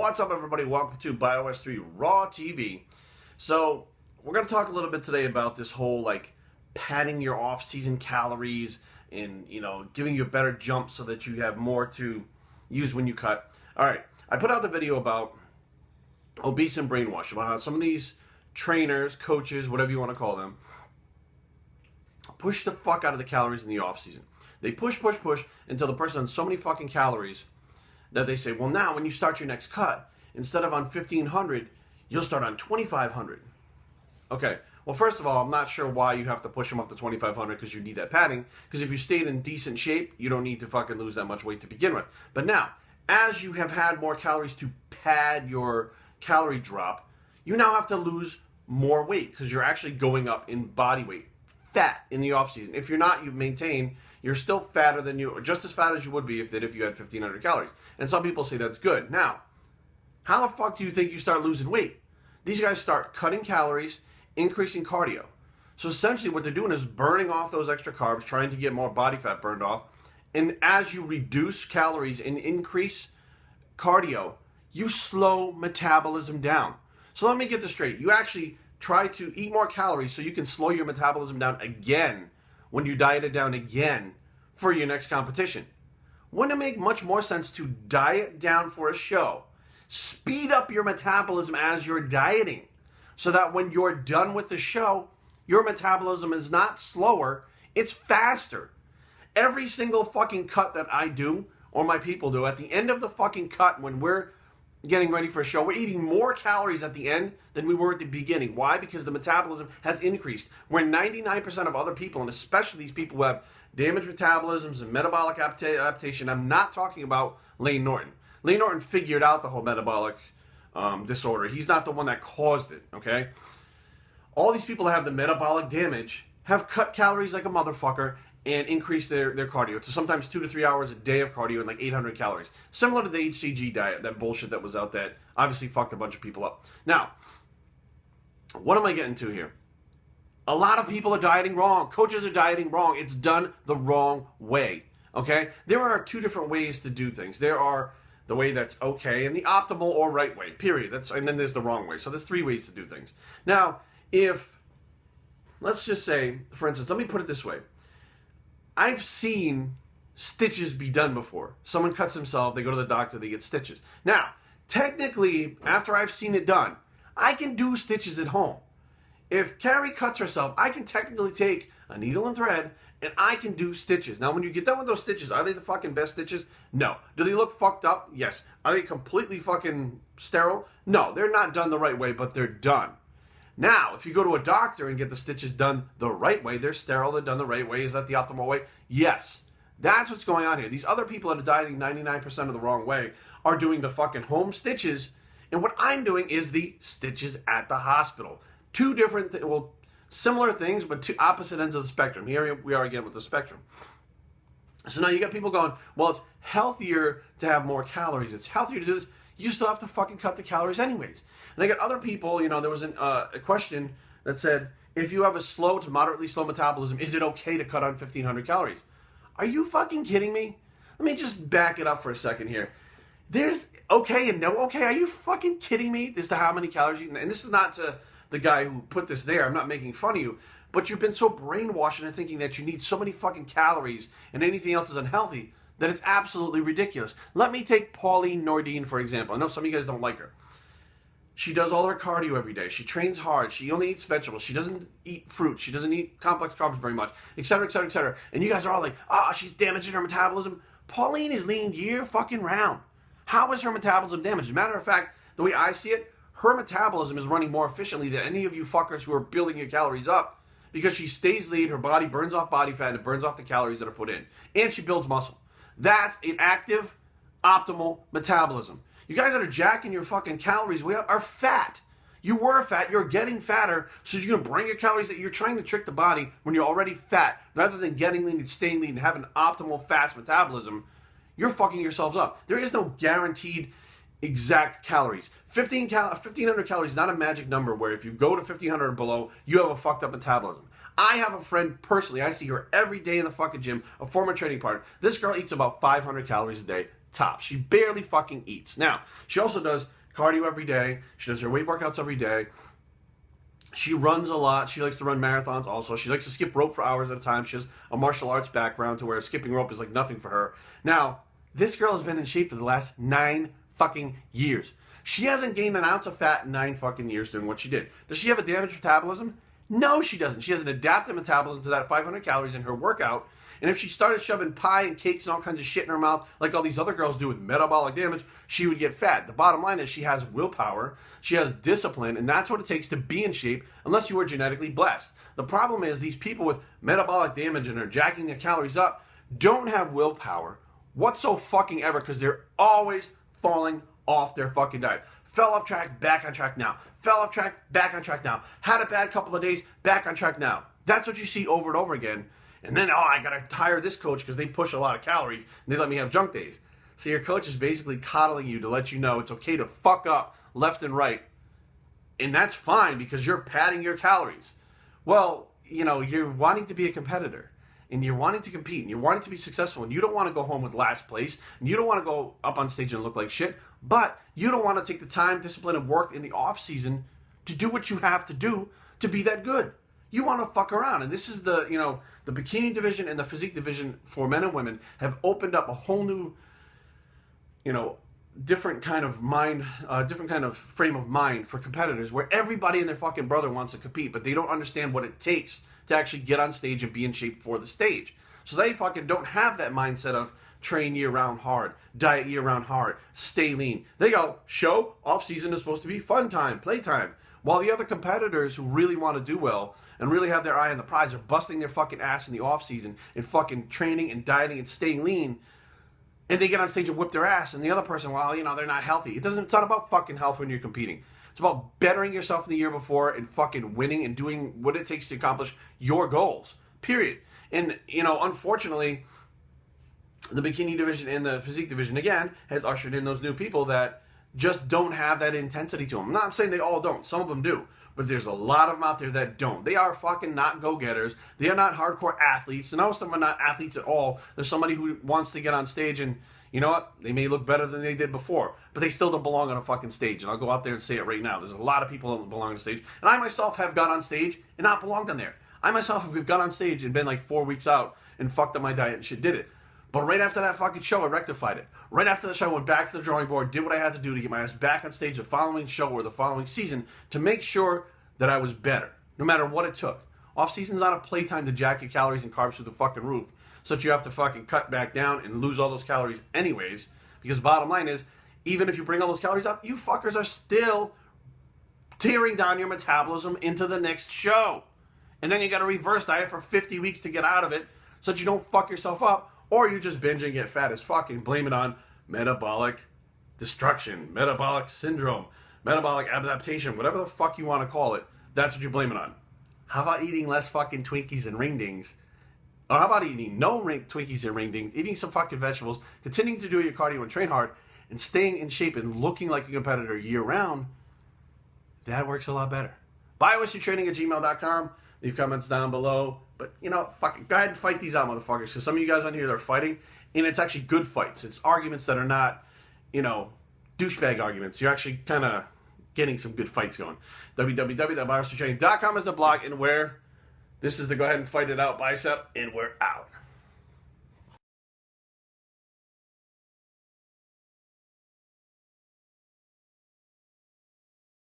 What's up, everybody? Welcome to Bios3 Raw TV. So, we're going to talk a little bit today about this whole, padding your off-season calories and, giving you a better jump so that you have more to use when you cut. All right, I put out the video about obese and brainwashed, about how some of these trainers, coaches, whatever you want to call them, push the fuck out of the calories in the off-season. They push until the person has so many fucking calories that they say, well, now when you start your next cut, instead of on 1,500, you'll start on 2,500. Okay, well, first of all, I'm not sure why you have to push them up to 2,500 because you need that padding. Because if you stayed in decent shape, you don't need to fucking lose that much weight to begin with. But now, as you have had more calories to pad your calorie drop, you now have to lose more weight because you're actually going up in body weight, fat in the off season. If you're not, you've maintained, you're still fatter than you, or just as fat as you would be if you had 1,500 calories. And some people say that's good. Now, how the fuck do you think you start losing weight? These guys start cutting calories, increasing cardio. So essentially what they're doing is burning off those extra carbs, trying to get more body fat burned off. And as you reduce calories and increase cardio, you slow metabolism down. So let me get this straight. You actually try to eat more calories so you can slow your metabolism down again when you diet it down again for your next competition. Wouldn't it make much more sense to diet down for a show, speed up your metabolism as you're dieting, so that when you're done with the show, your metabolism is not slower, it's faster. Every single fucking cut that I do, or my people do, at the end of the fucking cut, when we're getting ready for a show, we're eating more calories at the end than we were at the beginning. Why? Because the metabolism has increased. Where 99% of other people, and especially these people who have damaged metabolisms and metabolic adaptation, I'm not talking about Layne Norton. Layne Norton figured out the whole metabolic disorder. He's not the one that caused it, okay? All these people that have the metabolic damage have cut calories like a motherfucker and increase their cardio to sometimes 2 to 3 hours a day of cardio and like 800 calories. Similar to the HCG diet, that bullshit that was out that obviously fucked a bunch of people up. Now, what am I getting to here? A lot of people are dieting wrong. Coaches are dieting wrong. It's done the wrong way, okay? There are two different ways to do things. There are the way that's okay and the optimal or right way, period. And then there's the wrong way. So there's three ways to do things. Now, let's just say, for instance, let me put it this way. I've seen stitches be done before. Someone cuts himself, they go to the doctor, they get stitches. Now, technically, after I've seen it done, I can do stitches at home. If Kari cuts herself, I can technically take a needle and thread and I can do stitches. Now, when you get done with those stitches, are they the fucking best stitches? No. Do they look fucked up? Yes. Are they completely fucking sterile? No, they're not done the right way, but they're done. Now, if you go to a doctor and get the stitches done the right way, they're sterile, they're done the right way. Is that the optimal way? Yes. That's what's going on here. These other people that are dieting 99% of the wrong way are doing the fucking home stitches, and what I'm doing is the stitches at the hospital. Two different, similar things, but two opposite ends of the spectrum. Here we are again with the spectrum. So now you got people going, well, it's healthier to have more calories. It's healthier to do this. You still have to fucking cut the calories anyways. And I got other people, there was a question that said, if you have a slow to moderately slow metabolism, is it okay to cut on 1,500 calories? Are you fucking kidding me? Let me just back it up for a second here. There's okay and no okay. Are you fucking kidding me as to how many calories you can? And this is not to the guy who put this there. I'm not making fun of you. But you've been so brainwashed into thinking that you need so many fucking calories and anything else is unhealthy that it's absolutely ridiculous. Let me take Pauline Nordine, for example. I know some of you guys don't like her. She does all her cardio every day. She trains hard. She only eats vegetables. She doesn't eat fruit. She doesn't eat complex carbs very much, etc., etc., etc. And you guys are all like, she's damaging her metabolism. Pauline is lean year fucking round. How is her metabolism damaged? As a matter of fact, the way I see it, her metabolism is running more efficiently than any of you fuckers who are building your calories up because she stays lean, her body burns off body fat, and it burns off the calories that are put in. And she builds muscle. That's an active, optimal metabolism. You guys that are jacking your fucking calories way up are fat. You were fat, you're getting fatter, so you're going to bring your calories that you're trying to trick the body when you're already fat. Rather than getting lean and staying lean and having optimal fast metabolism, you're fucking yourselves up. There is no guaranteed exact calories. 1,500 calories is not a magic number where if you go to 1,500 or below, you have a fucked up metabolism. I have a friend personally, I see her every day in the fucking gym, a former training partner. This girl eats about 500 calories a day. top. She barely fucking eats. Now, she also does cardio every day. She does her weight workouts every day. She runs a lot. She likes to run marathons also. She likes to skip rope for hours at a time. She has a martial arts background to where skipping rope is like nothing for her. Now, this girl has been in shape for the last 9 fucking years. She hasn't gained an ounce of fat in 9 fucking years doing what she did. Does she have a damaged metabolism? No, she doesn't. She has an adaptive metabolism to that 500 calories in her workout. And if she started shoving pie and cakes and all kinds of shit in her mouth like all these other girls do with metabolic damage, she would get fat. The bottom line is she has willpower, she has discipline, and that's what it takes to be in shape unless you are genetically blessed. The problem is these people with metabolic damage and are jacking their calories up don't have willpower whatsoever because they're always falling off their fucking diet. Fell off track, back on track now. Fell off track, back on track now. Had a bad couple of days, back on track now. That's what you see over and over again. And then, I got to hire this coach because they push a lot of calories and they let me have junk days. So your coach is basically coddling you to let you know it's okay to fuck up left and right. And that's fine because you're padding your calories. Well, you're wanting to be a competitor. And you're wanting to compete. And you're wanting to be successful. And you don't want to go home with last place. And you don't want to go up on stage and look like shit. But you don't want to take the time, discipline, and work in the off season to do what you have to do to be that good. You want to fuck around. And this is the bikini division and the physique division for men and women have opened up a whole new, different kind of mind, different kind of frame of mind for competitors where everybody and their fucking brother wants to compete, but they don't understand what it takes to actually get on stage and be in shape for the stage. So they fucking don't have that mindset of train year-round hard, diet year-round hard, stay lean. They go, show, off-season is supposed to be fun time, playtime. While the other competitors who really want to do well and really have their eye on the prize are busting their fucking ass in the off-season and fucking training and dieting and staying lean, and they get on stage and whip their ass, and the other person, they're not healthy. It's not about fucking health when you're competing. It's about bettering yourself in the year before and fucking winning and doing what it takes to accomplish your goals, period. And, unfortunately, the bikini division and the physique division, again, has ushered in those new people that just don't have that intensity to them. I'm not saying they all don't. Some of them do. But there's a lot of them out there that don't. They are fucking not go-getters. They are not hardcore athletes. And most of them are not athletes at all. There's somebody who wants to get on stage and, you know what? They may look better than they did before. But they still don't belong on a fucking stage. And I'll go out there and say it right now. There's a lot of people that don't belong on stage. And I myself have got on stage and not belonged on there. I myself have got on stage and been like 4 weeks out and fucked up my diet and shit, did it. But right after that fucking show, I rectified it. Right after the show, I went back to the drawing board, did what I had to do to get my ass back on stage the following show or the following season to make sure that I was better, no matter what it took. Off-season's not a playtime to jack your calories and carbs through the fucking roof, so that you have to fucking cut back down and lose all those calories anyways, because the bottom line is, even if you bring all those calories up, you fuckers are still tearing down your metabolism into the next show. And then you got to reverse diet for 50 weeks to get out of it, so that you don't fuck yourself up, or you just binge and get fat as fuck and blame it on metabolic destruction, metabolic syndrome, metabolic adaptation, whatever the fuck you want to call it. That's what you blame it on. How about eating less fucking Twinkies and ring dings? Or how about eating no Twinkies and ring dings, eating some fucking vegetables, continuing to do your cardio and train hard, and staying in shape and looking like a competitor year round? That works a lot better. Biowestrytraining@gmail.com. Leave comments down below. But, fucking go ahead and fight these out, motherfuckers. Because some of you guys on here that are fighting, and it's actually good fights. It's arguments that are not, douchebag arguments. You're actually kind of getting some good fights going. www.biowestrytraining.com is the blog, and this is the Go Ahead and Fight It Out bicep, and we're out.